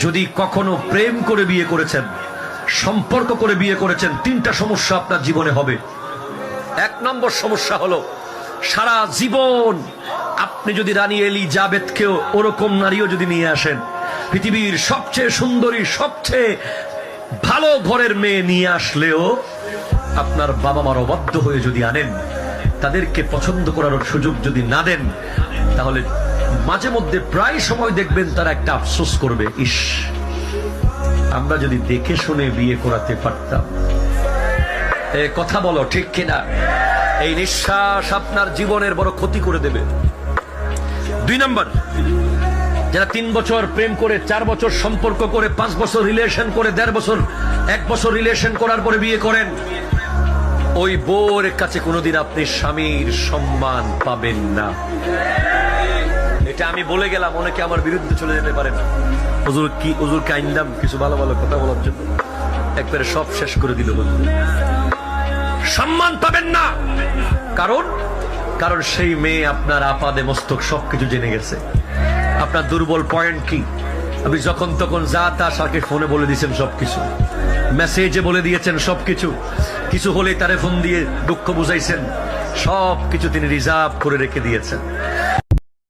যদি কখনো প্রেম করে বিয়ে করেছেন, সম্পর্ক করে বিয়ে করেছেন, তিনটা সমস্যা আপনার জীবনে হবে। এক নম্বর সমস্যা হলো, সারা জীবন আপনি যদি রানী এলিজাবেথকেও ওরকম নারীও যদি নিয়ে আসেন, পৃথিবীর সবচেয়ে সুন্দরী, সবচেয়ে ভালো ঘরের মেয়ে নিয়ে আসলেও আপনার বাবা মার অবাধ্য হয়ে যদি আনেন, তাদেরকে পছন্দ করার সুযোগ যদি না দেন, তাহলে মাঝে মধ্যে প্রায় সময় দেখবেন তারা একটা আফসোস করবে, ইস, আমরা যদি দেখে শুনে বিয়ে করাতে পারতাম। কথা বলো ঠিক কিনা? এই নিঃশ্বাস আপনার জীবনের বড় ক্ষতি করে দেবে। 2 নম্বর, যারা 3 বছর প্রেম করে, 4 বছর সম্পর্ক করে, 5 বছর রিলেশন করে, 1.5 বছর, 1 বছর রিলেশন করার পরে বিয়ে করেন, ওই বউর কাছে কোনোদিন আপনি স্বামীর সম্মান পাবেন না। এটা আমি বলে গেলাম, অনেকে আমার বিরুদ্ধে চলে যেতে পারেন। হুজুরকে আইনলাম কিছু ভালো ভালো কথা বলার জন্য, একবারে সব শেষ করে দিল। সম্মান পাবেন না। কারণ সেই মেয়ে আপনার আপাদে মস্তক সবকিছু জেনে গেছে। আপনার দুর্বল পয়েন্ট কি, আপনি যখন তখন যা তা সাকে ফোনে বলে দিয়েছেন, সবকিছু মেসেজে বলে দিয়েছেন, সবকিছু। কিছু হলে তারে ফোন দিয়ে দুঃখ বুঝাইছেন, সবকিছু তিনি রিজার্ভ করে রেখে দিয়েছেন।